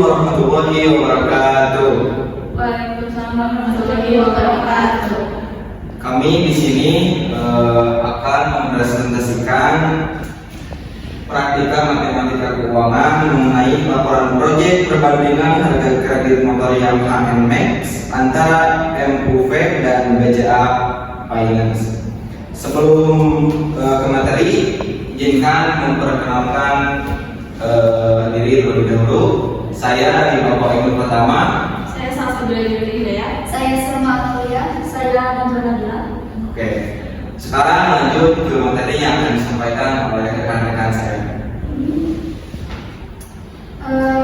warahmatullahi wabarakatuh. Waalaikumsalam warahmatullahi wabarakatuh. Kami di sini akan mempresentasikan praktika matematika keuangan mengenai laporan proyek perbandingan harga kredit motor Yamaha NMAX antara MUV dan BCA Finance. Sebelum ke materi, izinkan memperkenalkan diri terlebih dahulu. Saya di Bapak Ibu pertama. Saya Salsabila Hidayat. Saya Selma Aulia. Saya Nurul. Oke. Sekarang lanjut ke materi yang akan disampaikan oleh rekan-rekan saya.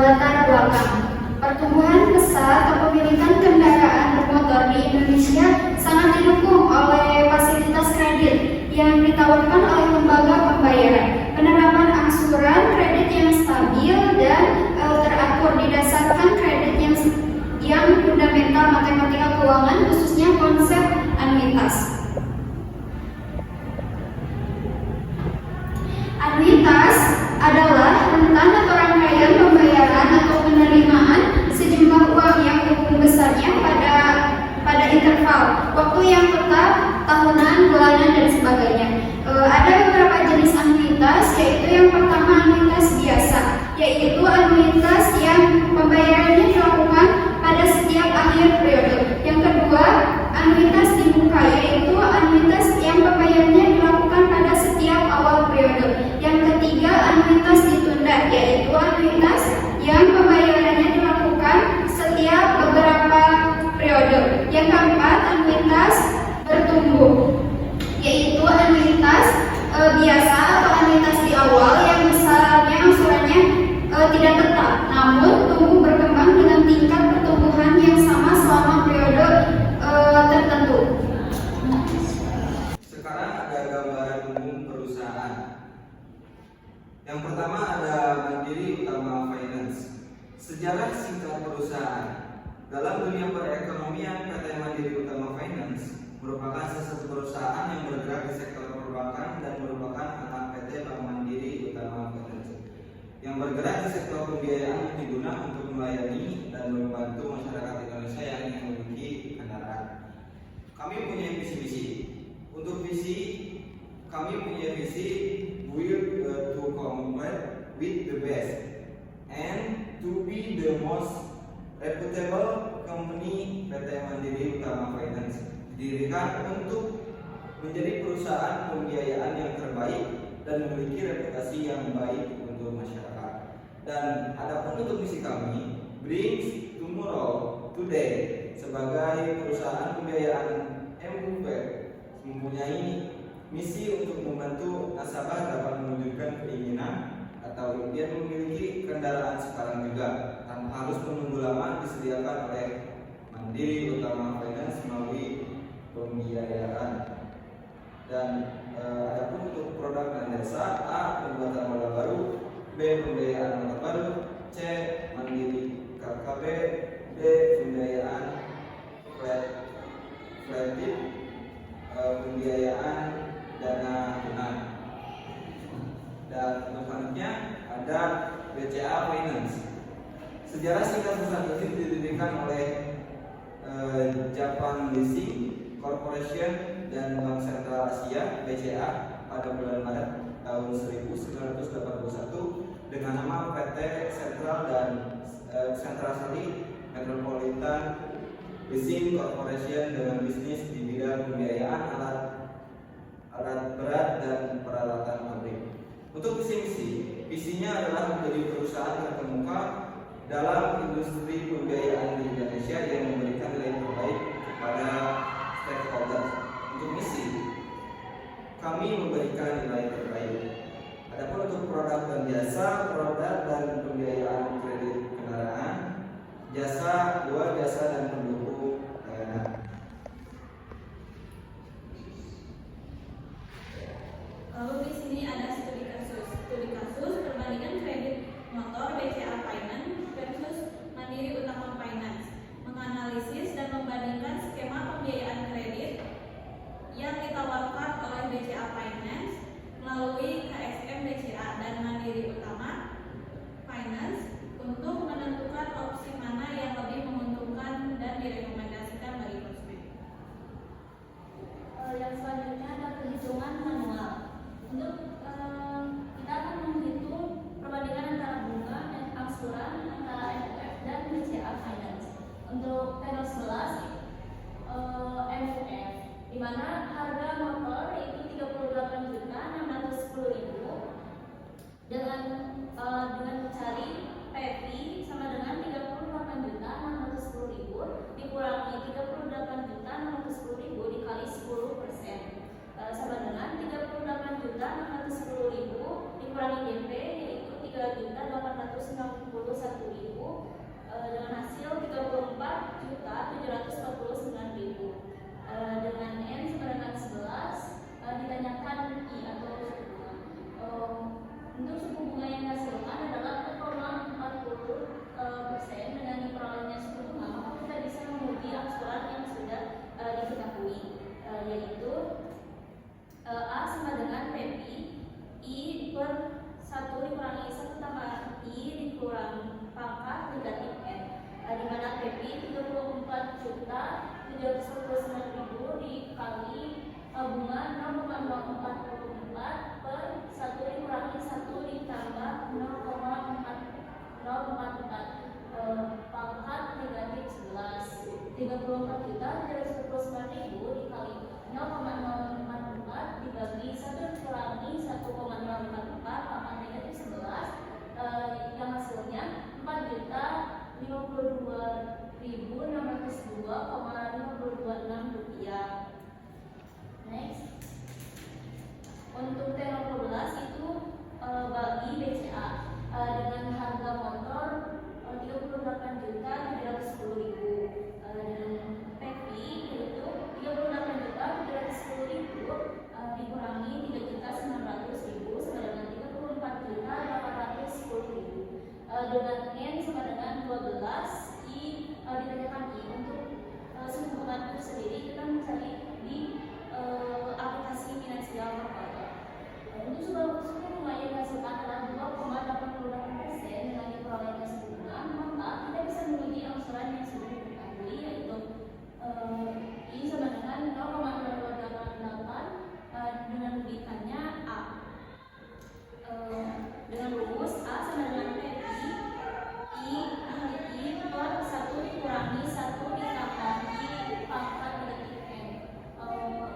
Latar belakang. Pertumbuhan pesat kepemilikan kendaraan bermotor di Indonesia sangat didukung oleh fasilitas kredit yang ditawarkan oleh lembaga pembayaran, penerapan angsuran kredit yang stabil dan teratur didasarkan kredit yang fundamental matematika keuangan, khususnya konsep anuitas. Anuitas adalah rentan atau rangkaian pembayaran atau penerimaan sejumlah uang yang umum besarnya pada interval waktu yang tetap, tahunan, bulanan, dan sebagainya. Ada beberapa jenis anuitas, yaitu yang pertama anuitas biasa, yaitu anuitas yang pembayarannya dilakukan pada setiap akhir periode. Yang kedua, anuitas dibuka, yaitu anuitas yang pembayarannya dilakukan pada setiap awal periode. Yang ketiga, anuitas ditunda, yaitu anuitas yang pembayarannya dilakukan setiap beberapa periode. Yang keempat, anuitas bertumbuh, yaitu anuitas biasa atau anuitas di awal yang besarnya angsurannya tidak tetap, namun tumbuh berkembang dengan tingkat pertumbuhan yang sama selama periode tertentu. Sekarang ada gambaran umum perusahaan. Yang pertama ada Mandiri Utama Finance. Sejarah singkat perusahaan. Dalam dunia perekonomian, PT Mandiri Utama Finance merupakan salah satu perusahaan yang bergerak di sektor perbankan dan merupakan anak PT Bank Mandiri Utama Finance yang bergerak di sektor pembiayaan multiguna untuk melayani dan membantu masyarakat Indonesia yang ingin memiliki kendaraan. Kami punya visi-misi. Untuk visi, kami punya visi build to compete with the best and to be the most reputable company. PT Mandiri Utama Finance didirikan untuk menjadi perusahaan pembiayaan yang terbaik dan memiliki reputasi yang baik untuk masyarakat. Dan adapun untuk misi kami, brings tomorrow today, sebagai perusahaan pembiayaan MUV mempunyai misi untuk membantu nasabah dapat mewujudkan keinginan atau impian memiliki kendaraan sekarang juga tanpa harus menunggu lama, disediakan oleh Mandiri Utama Finance melalui pembiayaan. Dan adapun untuk produk dan jasa, A. Pembuatan modal baru, B. Pembiayaan modal baru, C. Mandiri KKB, D. Pembiayaan kredit, pembiayaan dana tunai. Dan untuk selanjutnya ada BCA Finance. Sejarah singkat perusahaan ini didirikan oleh Japan Leasing Corporation dan Bank Sentral Asia (BCA) pada bulan Maret tahun 1981 dengan nama PT Sentral dan Central Sali Metropolitan Leasing Corporation dengan bisnis di bidang pembiayaan alat berat dan peralatan pabrik. Untuk visi-misi, visinya adalah menjadi perusahaan yang terkemuka dalam industri pembiayaan di Indonesia yang memberikan nilai terbaik kepada stakeholder. Untuk misi, kami memberikan nilai terbaik. Adapun untuk produk dan jasa, produk dan pembiayaan kredit kendaraan, jasa, jual jasa dan pendukung layanan. Lalu di sini ada studi kasus perbandingan kredit motor BCA Finance versus Mandiri Utama Finance, menganalisis dan membandingkan skema pembiayaan kredit yang ditawarkan oleh BCA Finance melalui KSM BCA dan Mandiri Utama Finance untuk menentukan 349.000 dikali bunga 0,0424 per 1 dikurangi 1 ditambah 0,404 pangkat negatif 11. 34.349.000 dikali 0,044 dibagi 1 dikurangi 1,044 pangkat negatif 11, yang hasilnya 4.052.602,526 rupiah. Next, untuk tenor 12 itu bagi BCA dengan harga motor 38.710.000, dengan PV yaitu 38.710.000 dikurangi 3.900.000 sama dengan 34.810.000. Dengan N sama dengan 12, I ditanyakan I untuk suku bunga itu sendiri kita mencari di aplikasi finansial kalkulator. Untuk suku bunga yang dihasilkan adalah 2,88% dengan diperolehnya suku bunga, maka kita bisa menguji angsuran yang sudah diketahui, yaitu I sama dengan 0,0288 dengan rudikannya A. Dengan rumus A sama dengan PI per 1 dikurangi 1 ditambah I pangkat negatif N.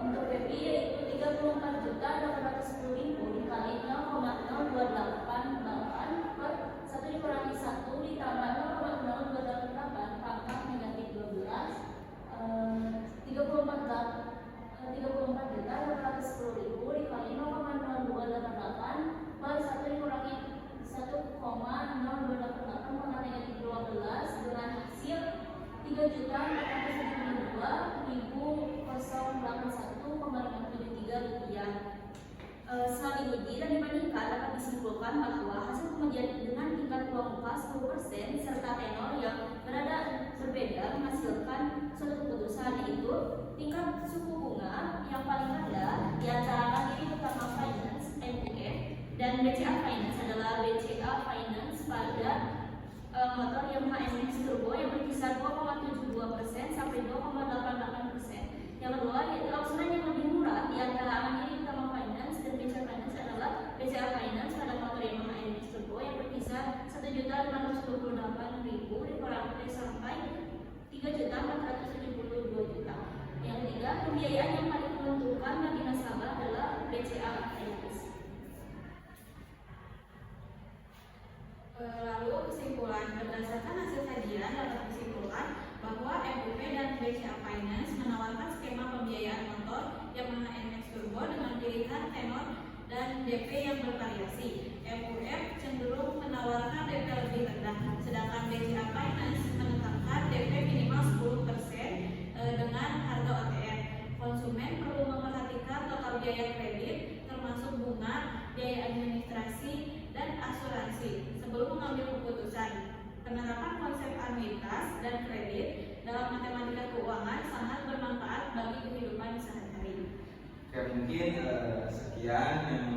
Untuk PI yaitu 34.810.000 dikali 0,0288 per 1 dikurangi 1 ditambah 0,0288 pangkat negatif 12, 34.810.000 dikali 0,0288 per 1 dikurangi 1,0288 pangkat negatif 12 dengan hasil 3.482.081,573 rupiah. Setelah diuji dan dibandingkan dapat disimpulkan bahwa hasil pengujian dengan tingkat uang pas 10% serta tenor yang berbeda menghasilkan suatu keputusan, yaitu tingkat suku bunga yang paling rendah di antara Mandiri Utama Finance (MUF) dan BCA Finance adalah BCA Finance pada motor Yamaha NMAX Turbo yang berkisar 2,72% sampai 2,88%. Yang kedua yaitu angsuran yang lebih murah di antara Mandiri Utama Finance dan BCA Finance adalah BCA Finance pada motor Yamaha NMAX Turbo yang berkisar 1.528.000 dikurangi sampai 3.472.000. Yang ketiga, pembiayaan yang paling menguntungkan bagi nasabah adalah BCA Finance. Lalu kesimpulan, berdasarkan hasil kajian dapat disimpulkan bahwa MUF dan BCA Finance menawarkan skema pembiayaan motor Yamaha NMAX Turbo dengan pilihan tenor dan DP yang bervariasi. MUF cenderung menawarkan DP lebih rendah, sedangkan BCA Finance menetapkan DP minimal 10% dengan harga OTR. Konsumen perlu memperhatikan total biaya kredit termasuk bunga, biaya administrasi, dan asuransi sebelum mengambil keputusan. Penerapan konsep anuitas dan kredit dalam matematika keuangan sangat bermanfaat bagi kehidupan sehari-hari. Oke, mungkin sekian yang